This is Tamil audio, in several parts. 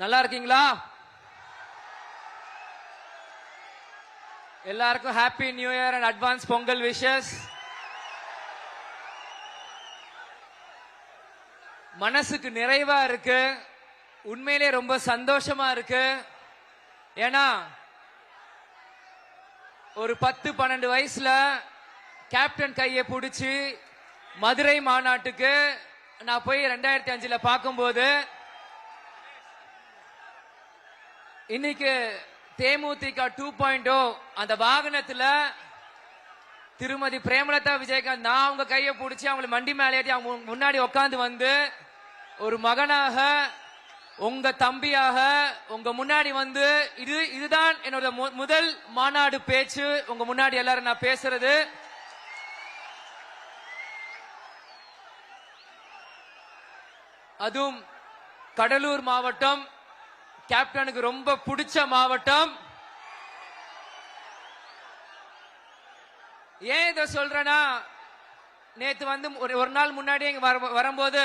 நல்லா இருக்கீங்களா? எல்லாருக்கும் happy new year and advance Pongal wishes. மனசுக்கு நிறைவா இருக்கு, உண்மையிலே ரொம்ப சந்தோஷமா இருக்கு. ஏன்னா ஒரு 10-12 வயசுல கேப்டன் கையை பிடிச்சி மதுரை மாநாட்டுக்கு நான் போய் 2005 பார்க்கும்போது இன்னைக்கு தேமுதிக 2.0 அந்த வாகனத்துல திருமதி பிரேமலதா விஜயகாந்த் நான் அவங்க கையை பிடிச்சி அவங்களை மண்டி மேலே ஏற்றி அவங்க முன்னாடி உட்காந்து வந்து ஒரு மகனாக உங்க தம்பியாக உங்க முன்னாடி வந்து இதுதான் என்னோட முதல் மாநாடு பேச்சு. உங்க முன்னாடி எல்லாரும் நான் பேசுறது. அதுவும் கடலூர் மாவட்டம், கேப்டனுக்கு ரொம்ப பிடிச்ச மாவட்டம். ஏன் இதை சொல்றேன்னா, நேத்து வந்து ஒரு நாள் முன்னாடி வரும்போது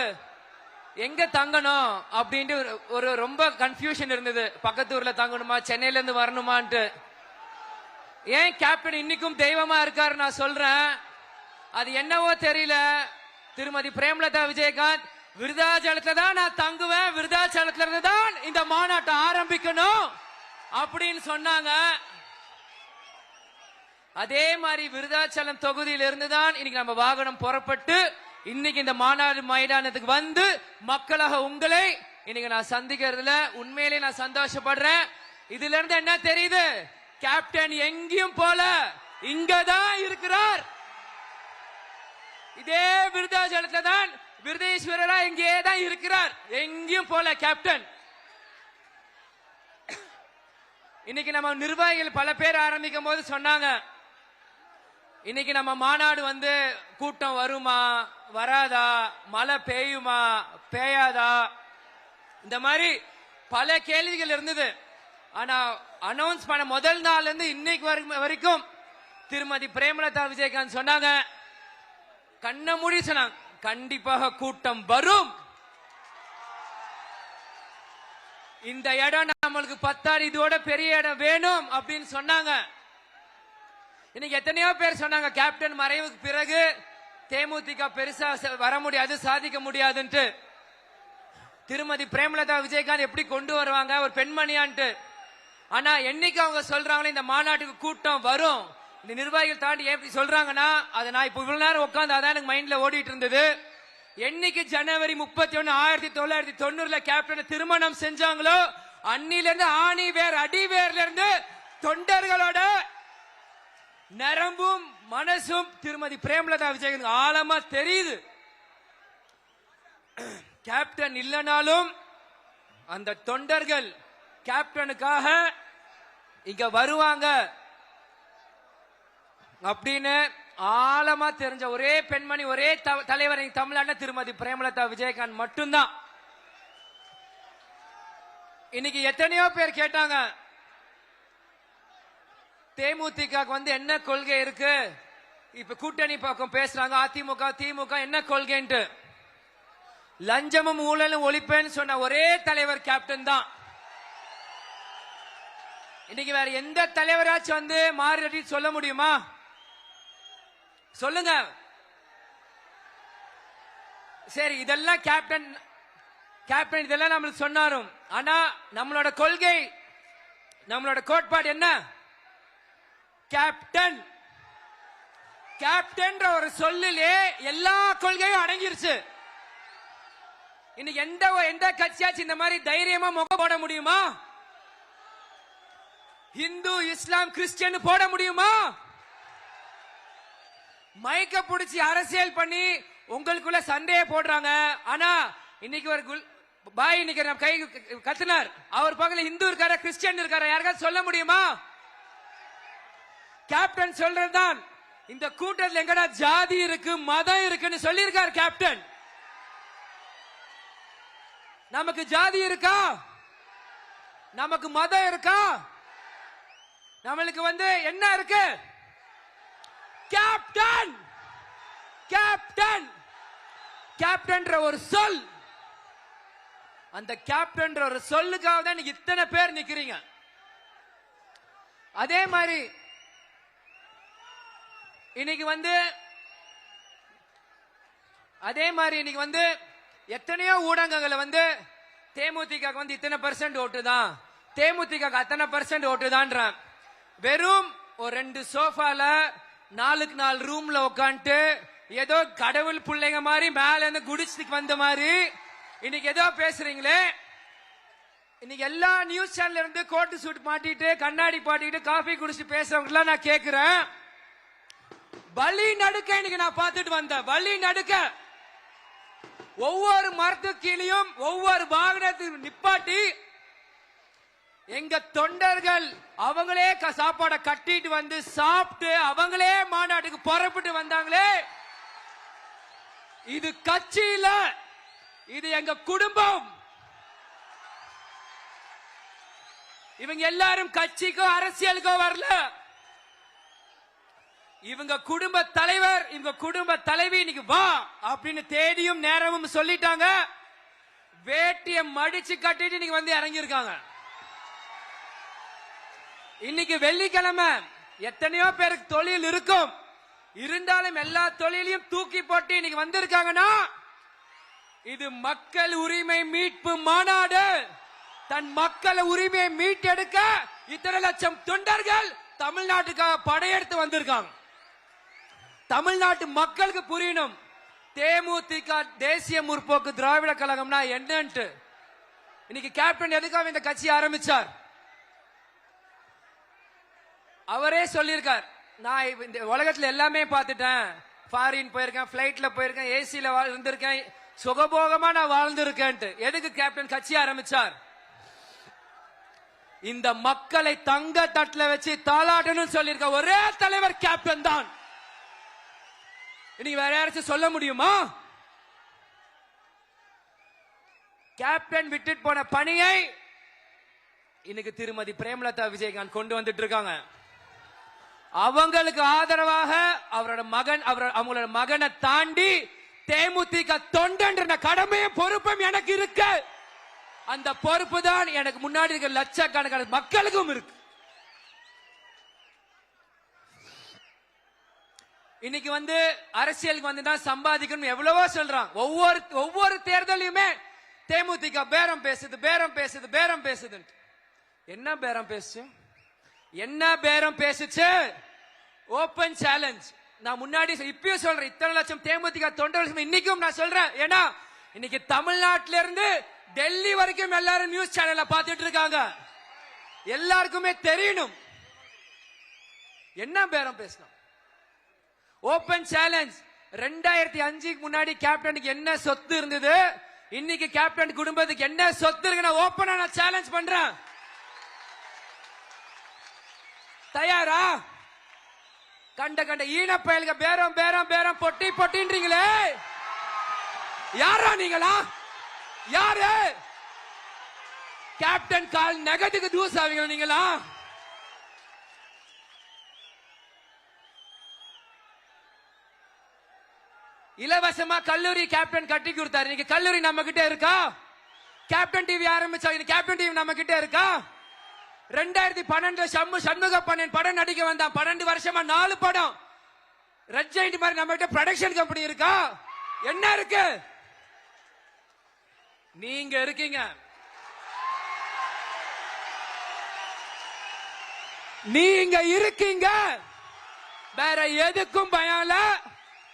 எங்க தங்கணும் அப்படின்ட்டு ஒரு ரொம்ப கன்ஃபியூஷன் இருந்தது. பக்கத்து ஊர்ல தங்கணுமா, சென்னையில இருந்து வரணுமான்ட்டு. ஏன் கேப்டன் இன்னைக்கும் தெய்வமா இருக்காரு நான் சொல்றேன். அது என்னவோ தெரியல, திருமதி பிரேமலதா விஜயகாந்த் விருதாச்சலத்துல தான் நான் தங்குவேன், விருதாச்சலத்துல இருந்து தான் இந்த மாநாட்டை ஆரம்பிக்கணும் அப்படின்னு சொன்னாங்க. அதே மாதிரி விருதாச்சலம் தொகுதியில இருந்து தான் இன்னைக்கு நம்ம வாகனம் புறப்பட்டு இன்னைக்கு இந்த மாநாடு மைதானத்துக்கு வந்து மக்களாக உங்களை இன்னைக்கு நான் சந்திக்கிறதுல உண்மையிலே நான் சந்தோஷப்படுறேன். இதுல இருந்து என்ன தெரியுது, கேப்டன் எங்கேயும் போல இங்கதான் இருக்கிறார். இதே விருதாச்சலத்துல தான் விருதேஸ்வரரா இங்கே தான் இருக்கிறார், எங்கேயும் போல கேப்டன். இன்னைக்கு நம்ம நிர்வாகிகள் பல பேர் ஆரம்பிக்கும் போது சொன்னாங்க, இன்னைக்கு நம்ம மாநாடு வந்து கூட்டம் வருமா வராதா, மழை பெய்யுமா பெய்யாதா, இந்த மாதிரி பல கேள்விகள் இருந்தது. ஆனா அனௌன்ஸ் பண்ண முதல் நாள்ல இருந்து இன்னைக்கு வரைக்கும் திருமதி பிரேமலதா விஜயகாந்த் சொன்னாங்க, கண்ண மூடி சொன்னாங்க, கண்டிப்பாக கூட்டம் வரும். இந்த இடம் நம்மளுக்கு பத்தாது, இதோட பெரிய இடம் வேணும் அப்படின்னு சொன்னாங்க. இன்னைக்கு எத்தனையோ பேர் சொன்னாங்க கேப்டன் மறைவுக்கு பிறகு தேமுதிக பெருசா வர முடியாது, சாதிக்க முடியாதுன்ட்டு. திருமதி பிரேமலதா விஜயகாந்த் எப்படி கொண்டு வருவாங்க ஒரு பெண்மணியான்ட்டு. ஆனா என்னைக்கு அவங்க சொல்றாங்களே இந்த மாநாட்டுக்கு கூட்டம் வரும், இந்த நிர்வாகிகள் தாண்டி எப்படி சொல்றாங்கன்னா, அதை நான் இப்ப இவ்வளவு நேரம் உட்காந்து அதான் எனக்கு மைண்ட்ல ஓடிட்டு இருந்தது. என்னைக்கு ஜனவரி 31 1990 கேப்டன் திருமணம் செஞ்சாங்களோ அன்னில இருந்து ஆணி வேர் அடி வேர்ல இருந்து தொண்டர்களோட நரம்பும் மனசும் திருமதி பிரேமலதா விஜயகாந்த் ஆழமா தெரியுது. கேப்டன் இல்லைனாலும் அந்த தொண்டர்கள் கேப்டனுக்காக இங்க வருவாங்க அப்படின்னு ஆழமா தெரிஞ்ச ஒரே பெண்மணி, ஒரே தலைவர் தமிழ்நாடு திருமதி பிரேமலதா விஜயகாந்த் மட்டும்தான். இன்னைக்கு எத்தனையோ பேர் கேட்டாங்க, தேமுதிக வந்து என்ன கொள்கை இருக்கு, இப்ப கூட்டணி பக்கம் பேசுறாங்க அதிமுக திமுக என்ன கொள்கைன்ட்டு. லஞ்சமும் ஊழலும் ஒழிப்பேன்னு சொன்ன ஒரே தலைவர் கேப்டன் தான். இன்னைக்கு வேற எந்த தலைவராச்சும் வந்து மாறி சொல்ல முடியுமா? சொல்லுங்க. சரி, இதெல்லாம் கேப்டன் இதெல்லாம் நம்மளுக்கு சொன்னாரும். ஆனா நம்மளோட கொள்கை, நம்மளோட கோட்பாடு என்ன? கேப்டன். கேப்டன் ஒரு சொல்லிலே எல்லா கொள்கையும் அடங்கிருச்சு. இன்னைக்கு எந்த கட்சியாச்சும் இந்த மாதிரி தைரியமா முகம் போட முடியுமா? இந்து இஸ்லாம் கிறிஸ்டியன் போட முடியுமா? மைக்க பிடிச்சி அரசியல் பண்ணி உங்களுக்குள்ள சண்டையை போடுறாங்க. ஆனா இன்னைக்கு ஒரு பாய் இன்னைக்கு நம்ம கை கத்துனார், அவர் பக்கத்துல இந்து இருக்காரா கிறிஸ்டியன் இருக்காரா யாருக்காவது சொல்ல முடியுமா? கேப்டன் சொல்றதுதான், இந்த கூட்டத்தில் எங்கடா ஜாதி இருக்கு மதம் இருக்குன்னு சொல்லியிருக்காரு கேப்டன். நமக்கு ஜாதி இருக்கா? நமக்கு மதம் இருக்கா? நம்மளுக்கு வந்து என்ன இருக்கு? கேப்டன். கேப்டன் கேப்டன் ஒரு சொல் அந்த கேப்டன் ஒரு சொல்லுக்காக தான் இத்தனை பேர் நிக்கிறீங்க. அதே மாதிரி இன்னைக்கு எத்தனையோ ஊடகங்களை தேமுதிக இத்தனை % ஓட்டு தான், தேமுதிக அத்தனை % ஓட்டு தான். வெறும் ஒரு 2 சோஃபால 4க்கு 4 ரூம்ல உட்காந்துட்டு ஏதோ கடவுள் பிள்ளைங்க மாதிரி மேல இருந்து குடிச்சுக்கு வந்த மாதிரி இன்னைக்கு ஏதோ பேசுறீங்களே. இன்னைக்கு எல்லா நியூஸ் சேனல்ல இருந்து கோட்டு சூட் மாட்டிட்டு கண்ணாடி பாட்டிட்டு காஃபி குடிச்சிட்டு பேசுறவங்க நான் கேக்குறேன், வழி நடுக்க இன்னைக்கு நான் பார்த்துட்டு வந்தேன். வழி நடுக்க ஒவ்வொரு மரத்து கீழையும் ஒவ்வொரு வாகனத்தையும் நிப்பாட்டி எங்க தொண்டர்கள் அவங்களே சாப்பாடை கட்டிட்டு வந்து சாப்பிட்டு அவங்களே மாநாட்டுக்கு புறப்பட்டு வந்தாங்களே. இது கட்சி இல்ல, இது எங்க குடும்பம். இவங்க எல்லாரும் கட்சிக்கோ அரசியலுக்கோ வரல. இவங்க குடும்ப தலைவர், இவங்க குடும்ப தலைவி இன்னைக்கு வா அப்படின்னு தேடியும் நேரமும் சொல்லிட்டாங்க. வேட்டிய மடிச்சு கட்டிட்டு இன்னைக்கு இறங்கி இருக்காங்க. இன்னைக்கு வெள்ளிக்கிழமை எத்தனையோ பேருக்கு தொழில் இருக்கும், இருந்தாலும் எல்லா தொழிலையும் தூக்கி போட்டு இன்னைக்கு வந்திருக்காங்கன்னா இது மக்கள் உரிமை மீட்பு மாநாடு. தன் மக்கள் உரிமையை மீட்டெடுக்க இத்தனை லட்சம் தொண்டர்கள் தமிழ்நாட்டுக்காக படையெடுத்து வந்திருக்காங்க. தமிழ்நாட்டு மக்களுக்கு புரியணும் தேமுதிக தேசிய முற்போக்கு திராவிட கழகம்னா என்னன்ட்டு. இன்னைக்கு கேப்டன் எதுக்காக இந்த கட்சி ஆரம்பிச்சார்? அவரே சொல்லியிருக்கார், நான் இந்த உலகத்துல எல்லாமே பார்த்துட்டேன், ஃபாரின் போயிருக்கேன், பிளைட்ல போயிருக்கேன், ஏசில இருந்திருக்கேன், சுகபோகமா நான் வாழ்ந்திருக்கேன். எதுக்கு கேப்டன் கட்சி ஆரம்பிச்சார்? இந்த மக்களை தங்க தட்டுல வச்சு தாளாட்டணும் சொல்லியிருக்க ஒரே தலைவர் கேப்டன் தான். இன்னைக்கு வேற யாராச்சும் சொல்ல முடியுமா? கேப்டன் விட்டுட்டு போன பணியை இன்னைக்கு திருமதி பிரேமலதா விஜயகாந்த் கொண்டு வந்துட்டு இருக்காங்க. அவங்களுக்கு ஆதரவாக அவங்களோட மகனை தாண்டி தேமுதிக தொண்டன்ற கடமையும் பொறுப்பும் எனக்கு இருக்கு. அந்த பொறுப்பு தான் எனக்கு முன்னாடி இருக்க லட்சக்கணக்கான மக்களுக்கும் இருக்கு. இன்னைக்கு அரசியலுக்கு தான் சம்பாதிக்கணும் எவ்வளவோ சொல்றாங்க. ஒவ்வொரு தேர்தலையுமே தேமுதிக பேரம் பேசுது. என்ன பேரம் பேசுச்சு? என்ன பேரம் பேசுச்சு? Open challenge. நான் முன்னாடி இப்பயும் சொல்றேன், இத்தனை லட்சம் தேமுதிக தொண்டர்கள் இன்னைக்கும் நான் சொல்றேன். ஏன்னா இன்னைக்கு தமிழ்நாட்டில இருந்து டெல்லி வரைக்கும் எல்லாரும் நியூஸ் சேனல்ல பார்த்துட்டு இருக்காங்க. எல்லாருக்குமே தெரியணும் என்ன பேரம் பேசணும். Open challenge. 2005 முன்னாடி கேப்டனுக்கு என்ன சொத்து இருந்தது, இன்னைக்கு கேப்டன் குடும்பத்துக்கு என்ன சொத்து இருக்கு, நான் ஓபனா நான் சேலஞ்ச் பண்றேன். தயாரா? கண்ட ஈன பயலுக்கு பேரம் பொட்டின்றீங்களே, யாரா நீங்களா? யாரு? கேப்டன் கால் நகத்துக்கு தூசு ஆவீங்க நீங்களா? இலவசமா கல்லூரி கேப்டன் கட்டி கொடுத்தாரு. இன்னைக்கு கல்லூரி நம்ம கிட்ட இருக்கா? கேப்டன் டிவி ஆரம்பிச்சா கேப்டன் டிவி நம்ம கிட்ட இருக்கா? 2012 சண்முக பண்ணன் படம் நடிக்க வந்தான். 12 வருஷமா 4 படம். ரெட் ஜெயிண்ட் மாதிரி நம்ம கிட்ட ப்ரொடக்ஷன் கம்பெனி இருக்கா? என்ன இருக்கு? நீங்க இருக்கீங்க. நீங்க இருக்கீங்க. வேற எதுக்கும் பயம் இல்ல.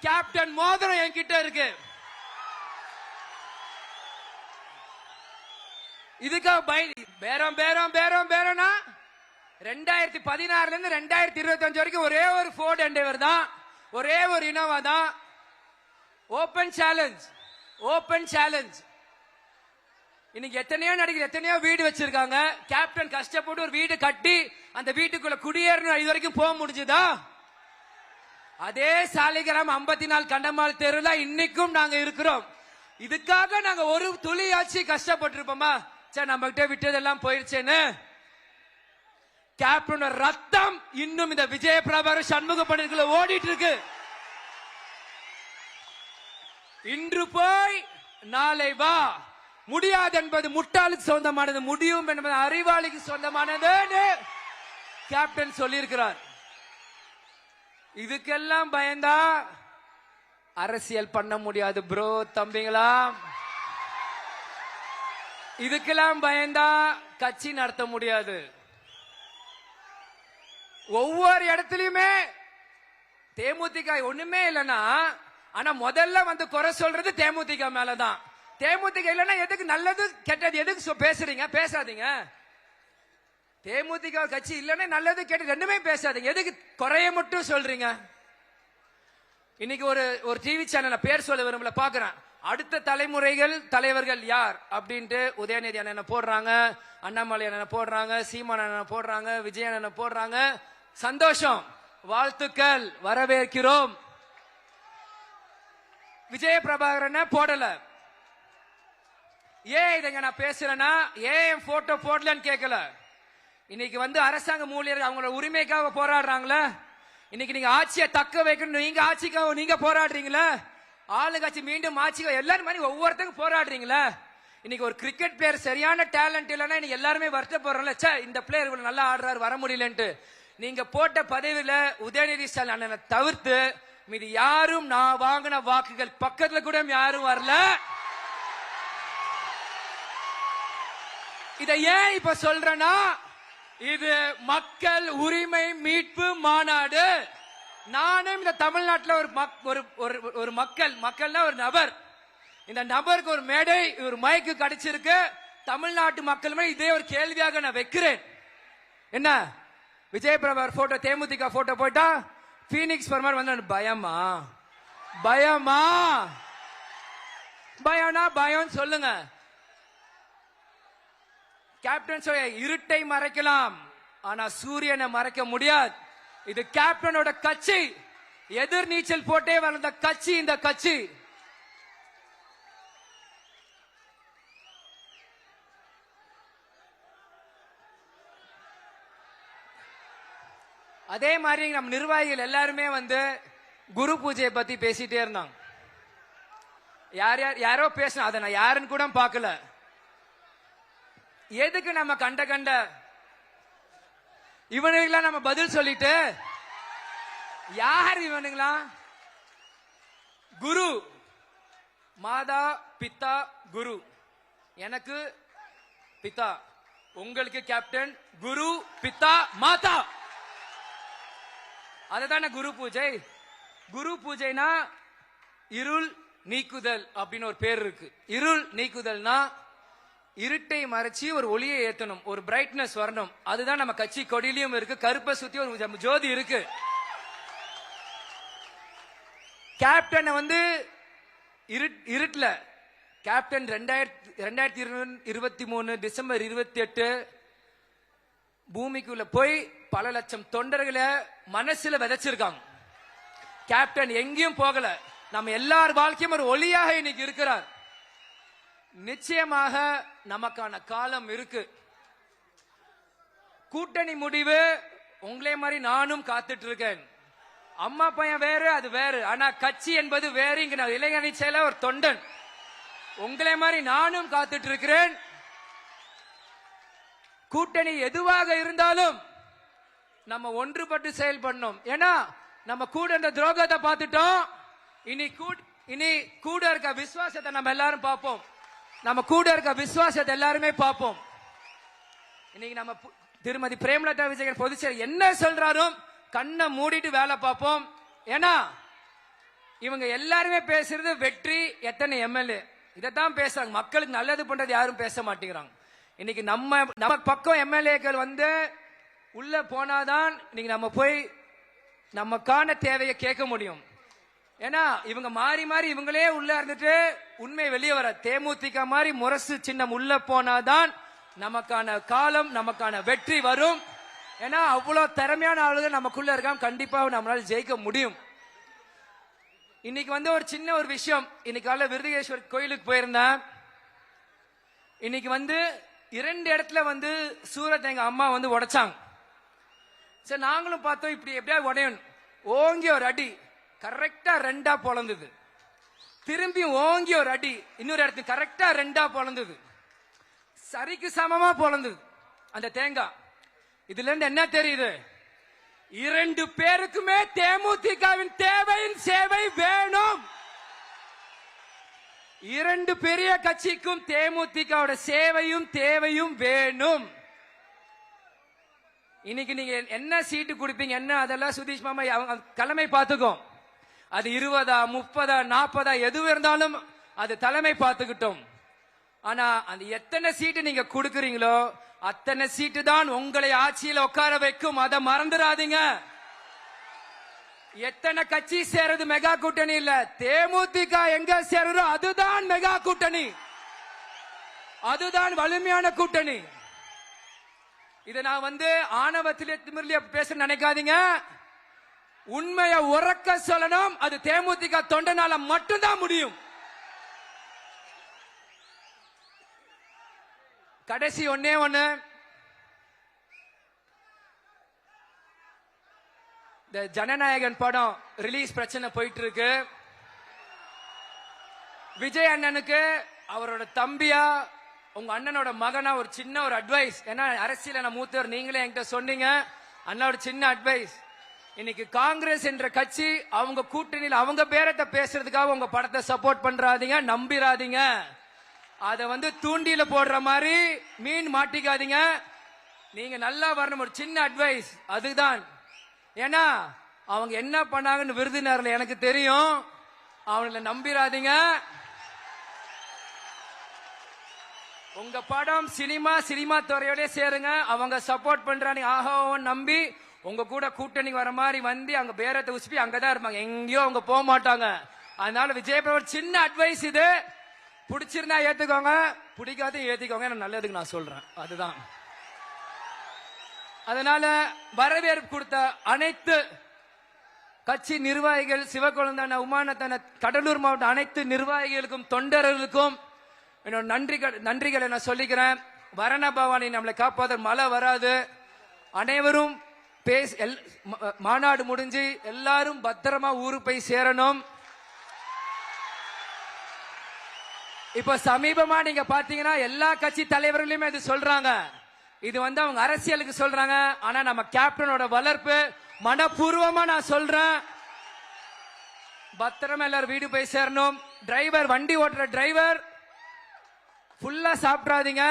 கேப்டன் மோதிரம் என்கிட்ட இருக்கு. இதுக்காக பேரம்னா 2016 இருந்து 2025 வரைக்கும் ஒரே ஒரு ஃபோர்ட் எண்டேவர் தான், ஒரே ஒரு இனோவா தான். Open challenge. இன்னைக்கு எத்தனையோ நடிகர் எத்தனையோ வீடு வச்சிருக்காங்க. கேப்டன் கஷ்டப்பட்டு ஒரு வீடு கட்டி அந்த வீட்டுக்குள்ள குடியேறணும் இது வரைக்கும் போக முடிஞ்சுதா? அதே சாலிகிராம் 54 கண்டமால் தெருல இன்னைக்கும் நாங்க இருக்கிறோம். இதுக்காக நாங்க ஒரு துளியாச்சு கஷ்டப்பட்டு இருப்போமா? சரி, நம்ம கிட்ட விட்டதெல்லாம் போயிருச்சேன்னு. கேப்டன் ரத்தம் இன்னும் இந்த விஜய பிரபாகர் சண்முக பணிக்குள்ள ஓடிட்டு இருக்கு. இன்று போய் நாளை வா, முடியாது என்பது முட்டாளுக்கு சொந்தமானது, முடியும் என்பது அறிவாளிக்கு சொந்தமானது கேப்டன் சொல்லியிருக்கிறார். இதுக்கெல்லாம் பயந்தா அரசியல் பண்ண முடியாது ப்ரோ தம்பிங்களா. இதுக்கெல்லாம் பயந்தா கட்சி நடத்த முடியாது. ஒவ்வொரு இடத்துலயுமே தேமுதிக ஒண்ணுமே இல்லைன்னா, ஆனா முதல்ல வந்து குறை சொல்றது தேமுதிக மேலதான். தேமுதிக இல்லைன்னா எதுக்கு நல்லது கெட்டது எதுக்கு பேசுறீங்க? பேசாதீங்க. தேமுதிக கட்சி இல்லைன்னா நல்லது கெட்டது ரெண்டுமே பேசாதீங்க. எதுக்கு குறைய மட்டும் சொல்றீங்க? இன்னைக்கு ஒரு டிவி சேனல் பேர் சொல்ல விரும்பல பாக்குறேன். அடுத்த தலைமுறைகள் தலைவர்கள் யார் அப்படின்ட்டு உதயநிதி அண்ணன் போடுறாங்க, அண்ணாமலை அண்ணன் போடுறாங்க, சீமான் அண்ணன் போடுறாங்க, விஜய் அண்ணன் போடுறாங்க. சந்தோஷம், வாழ்த்துக்கள், வரவேற்கிறோம். விஜய பிரபாகரன் போடல. ஏன் இதங்க நான் பேசுறேன்னா, ஏன் போட்டோ போடலன்னு கேட்கல. இன்னைக்கு வந்து அரசாங்க ஊழியர்கள் அவங்களோட உரிமைக்காக போராடுறாங்களே. இன்னைக்கு நீங்க ஆட்சியை தக்க வைக்கணும், நீங்க ஆட்சிக்காக நீங்க போராடுறீங்களா? ஆளுங்கட்சி மீண்டும் ஆட்சிக்காக எல்லாரும் மாதிரி ஒவ்வொருத்தரும் போராடுறீங்களா? இன்னைக்கு ஒரு கிரிக்கெட் பிளேயர் சரியான டேலண்ட் இல்லைன்னா இன்னைக்கு எல்லாருமே வருத்தப்படுறோம்ல, இந்த பிளேயர் இவ்வளவு நல்லா ஆடுறாரு வர முடியலன்ட்டு. நீங்க போட்ட பதவியில உதயநிதி ஸ்டாலின் அண்ணனை தவிர்த்து மீது யாரும் நான் வாங்கின வாக்குகள் பக்கத்துல கூட யாரும் வரல. இதை ஏன் இப்ப சொல்றேன்னா, இது மக்கள் உரிமை மீட்பு மாநாடு. நானும் இந்த தமிழ்நாட்டில் ஒரு மக்கள்னா ஒரு நபர். இந்த நபருக்கு ஒரு மேடை ஒரு மைக்கு கிடைச்சிருக்கு. தமிழ்நாட்டு மக்கள் இதே ஒரு கேள்வியாக நான் வைக்கிறேன். என்ன விஜய் பிரபாகர் போட்டோ தேமுதிக போட்டோ போட்டா பீனிக்ஸ் பர்மர் வந்து பயமா பயமா பயம்னா பயம் சொல்லுங்க. கேப்டன் சொல்ல இருட்டை மறைக்கலாம், ஆனா சூரியனை மறைக்க முடியாது. இது கேப்டனோட கட்சி, எதிர் நீச்சல் போட்டே வளர்ந்த கட்சி இந்த கட்சி. அதே மாதிரி நம்ம நிர்வாகிகள் எல்லாருமே வந்து குரு பூஜையை பத்தி பேசிட்டே இருந்தாங்க. யாரோ பேசினா, அதை நான் யாருன்னு கூட பார்க்கல. எதுக்கு நம்ம கண்ட இவனுங்களா நம்ம பதில் சொல்லிட்டு, யார் இவனுங்களா? குரு மாதா பிதா குரு. எனக்கு பிதா, உங்களுக்கு கேப்டன், குரு பிதா மாதா. அதுதானே குரு பூஜை. குரு பூஜைனா இருள் நீக்குதல் அப்படின்னு ஒரு பேர் இருக்கு. இருள் நீக்குதல்னா இருட்டை மறைச்சி ஒரு ஒளியை ஏத்தணும், ஒரு பிரைட்னஸ் வரணும். அதுதான் நம்ம கட்சி கொடியிலும் இருக்கு. கருப்பை சுத்தி ஒரு ஜோதி இருக்கு. கேப்டன் வந்து இருட்டுல கேப்டன் 2023 டிசம்பர் 28 பூமிக்குள்ள போய் பல லட்சம் தொண்டர்களை மனசுல விதைச்சிருக்காங்க. கேப்டன் எங்கேயும் போகல. நம்ம எல்லார் வாழ்க்கையும் ஒரு ஒளியாக இன்னைக்கு இருக்கிறார். நிச்சயமாக நமக்கான காலம் இருக்கு. கூட்டணி முடிவு உங்களே மாதிரி நானும் காத்துட்டு இருக்கேன். அம்மா பையன் வேறு, அது வேறு. ஆனா கட்சி என்பது வேறு. இங்க நான் இளைஞரணி செயல ஒரு தொண்டன், உங்களே மாதிரி நானும் காத்துட்டு இருக்கிறேன். கூட்டணி எதுவாக இருந்தாலும் நம்ம ஒன்றுபட்டு செயல்படணும். ஏன்னா நம்ம கூட இந்த துரோகத்தை பார்த்துட்டோம். இனி கூட இருக்க விசுவாசத்தை நம்ம எல்லாரும் பார்ப்போம். நம்ம கூட இருக்க விசுவாசத்தை எல்லாருமே பார்ப்போம். இன்னைக்கு நம்ம திருமதி பிரேமலதா விஜயகாந்த் பொதுச்செயலர் என்ன சொல்றாரோ கண்ணை மூடிட்டு வேலை பார்ப்போம். ஏன்னா இவங்க எல்லாருமே பேசுறது வெற்றி, எத்தனை எம்எல்ஏ, இதைத்தான் பேசுறாங்க. மக்களுக்கு நல்லது பண்றது யாரும் பேச மாட்டேங்கிறாங்க. இன்னைக்கு நம்ம பக்கம் எம்எல்ஏக்கள் வந்து உள்ள போனாதான் இன்னைக்கு நம்ம போய் நமக்கான தேவையை கேட்க முடியும். ஏன்னா இவங்க மாறி மாறி இவங்களே உள்ள இருந்துட்டு உண்மை வெளியே வர. தேமுதிக மாதிரி முரசு சின்னம் உள்ள போனாதான் நமக்கான காலம், நமக்கான வெற்றி வரும். ஏன்னா அவ்வளவு திறமையான ஆளுங்க நமக்குள்ள இருக்காங்க. கண்டிப்பா நம்மளால ஜெயிக்க முடியும். இன்னைக்கு வந்து ஒரு சின்ன ஒரு விஷயம். இன்னைக்கு காலைல விருதுகேஸ்வர் கோயிலுக்கு போயிருந்தேன். இன்னைக்கு வந்து 2 இடத்துல வந்து சூரத் எங்க அம்மா வந்து உடைச்சாங்க. சரி, நாங்களும் பார்த்தோம் இப்படி எப்படியா உடையணும். ஓங்கி ஒரு அடி கரெக்டா 2ஆ பொழந்தது. திரும்பி ஓங்கி ஒரு அடி, இன்னொரு இடத்துக்கு கரெக்டா ரெண்டா பொழந்தது, சரிக்கு சமமா பொழந்தது அந்த தேங்காய். இதுல இருந்து என்ன தெரியுது? இரண்டு பேருக்குமே தேமுதிகவின் தேவையின் சேவை வேணும். இரண்டு பெரிய கட்சிக்கும் தேமுதிகவோட சேவையும் தேவையும் வேணும். இன்னைக்கு நீங்க என்ன சீட்டு கொடுப்பீங்க என்ன அதெல்லாம் சுதீஷ் மாமா தலைமை பார்த்துக்கோ. அது 20, 30, 40 எது இருந்தாலும் அது தலைமை பார்த்துக்கிட்டோம். ஆனா அந்த எத்தனை சீட்டு நீங்க கொடுக்கறீங்களோ அத்தனை சீட்டு தான் உங்களை ஆட்சியில் உட்கார வைக்கும். அதை மறந்துடாதீங்க. எத்தனை கட்சி சேருது மெகா கூட்டணி இல்ல, தேமுதிக எங்க சேருதோ அதுதான் மெகா கூட்டணி, அதுதான் வலிமையான கூட்டணி. இதை நான் ஆணவத்திலே திமிர்லிய பேச நினைக்காதீங்க. உண்மையை உறக்க சொல்லணும். அது தேமுதிக தொண்டனால மட்டும்தான் முடியும். கடைசி ஒன்னே ஒண்ணு, இந்த ஜனநாயகன் படம் ரிலீஸ் பிரச்சனை போயிட்டு இருக்கு. விஜய் அண்ணனுக்கு அவரோட தம்பியா உங்க அண்ணனோட மகனா ஒரு சின்ன ஒரு அட்வைஸ். ஏன்னா அரசியல் நான் மூத்தவர், நீங்களே என்கிட்ட சொன்னீங்க. அண்ணாவோட சின்ன அட்வைஸ், இன்னைக்கு காங்கிரஸ் என்ற கட்சி அவங்க கூட்டணியில் அவங்க பேரத்தை பேசுறதுக்காக உங்க படத்தை சப்போர்ட் பண்றாதீங்க, நம்பிராதீங்க. அத தூண்டில போடுற மாதிரி மீன் மாட்டிக்காதீங்க. நீங்க நல்லா வரணும். ஒரு சின்ன அட்வைஸ் அதுதான். ஏன்னா அவங்க என்ன பண்ணாங்கன்னு விருதுநகர்ல எனக்கு தெரியும். அவங்கள நம்பிராதீங்க. உங்க படம் சினிமா துறையோட சேருங்க. அவங்க சப்போர்ட் பண்றாங்க ஆஹோன்னு நம்பி உங்க கூட கூட்டணி வர மாதிரி அங்க பேரத்தை உசுப்பி அங்கதான் இருப்பாங்க, எங்கேயோ அவங்க போக மாட்டாங்க. அதனால விஜய் ஒரு சின்ன அட்வைஸ் இது. பிடிச்சிருந்தா ஏத்துக்கோங்க, பிடிக்காத ஏத்திக்கோங்க. நல்லதுக்கு நான் சொல்றேன். அதுதான். அதனால வரவேற்பு கொடுத்த அனைத்து கட்சி நிர்வாகிகள், சிவகுழந்தான, உமானத்தான, கடலூர் மாவட்ட அனைத்து நிர்வாகிகளுக்கும் தொண்டர்களுக்கும் என்னோட நன்றிகளை நான் சொல்லிக்கிறேன். வரண பவானி நம்மளை காப்பாத, மழை வராது. அனைவரும் மாநாடு முடிஞ்சு எல்லாரும் பத்திரமா ஊருக்கு போய் சேரணும். இப்ப சமீபமா நீங்க பாத்தீங்கன்னா எல்லா கட்சி தலைவர்களுமே இது சொல்றாங்க. இது அவங்க அரசியலுக்கு சொல்றாங்க. ஆனா நம்ம கேப்டனோட வளர்ப்பு மனப்பூர்வமா நான் சொல்றேன். பத்திரமா எல்லாரும் வீடு போய் சேரணும். டிரைவர், வண்டி ஓட்டுற டிரைவர் ஃபுல்லா சாப்பிடாதீங்க.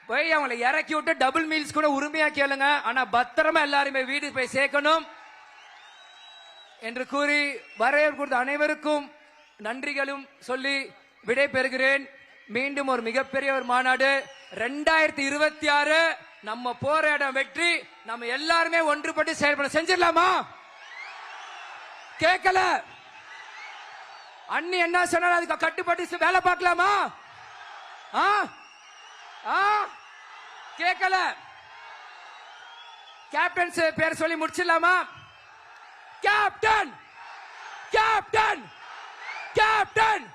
போய் அவங்களை இறக்கி விட்டு டபுள் மீல்ஸ் கூட உரிமையா கேளுங்க. ஆனா பத்திரமா எல்லாருமே வீடு போய் சேர்க்கணும் என்று கூறி வரவேற்பு கொடுத்த அனைவருக்கும் நன்றிகளும் சொல்லி விடை பெறுகிறேன். மீண்டும் ஒரு மிகப்பெரிய ஒரு மாநாடு 2026 நம்ம போற இடம் வெற்றி. நம்ம எல்லாருமே ஒன்றுபட்டு செயல்பட செஞ்சிடலாமா? கேட்கல அண்ணி என்ன சொன்னாலும் அதுக்கு கட்டுப்பட்டு வேலை பார்க்கலாமா? கேட்கல. கேப்டன் பேர் சொல்லி முடிச்சிடலாமா? கேப்டன், கேப்டன், கேப்டன்,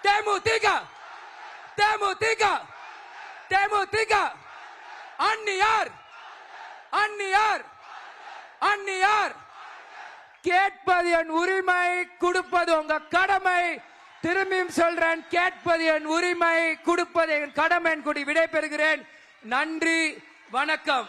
தேமுதிக, தேமுதிக, தேமுதிக. அந்நியார், அந்நியார், அந்நியார். கேட்பது என் உரிமை, கொடுப்பது உங்க கடமை. திரும்பியும் சொல்றேன், கேட்பது என் உரிமை, கொடுப்பது என் கடமை. கூடி விடை பெறுகிறேன். நன்றி, வணக்கம்.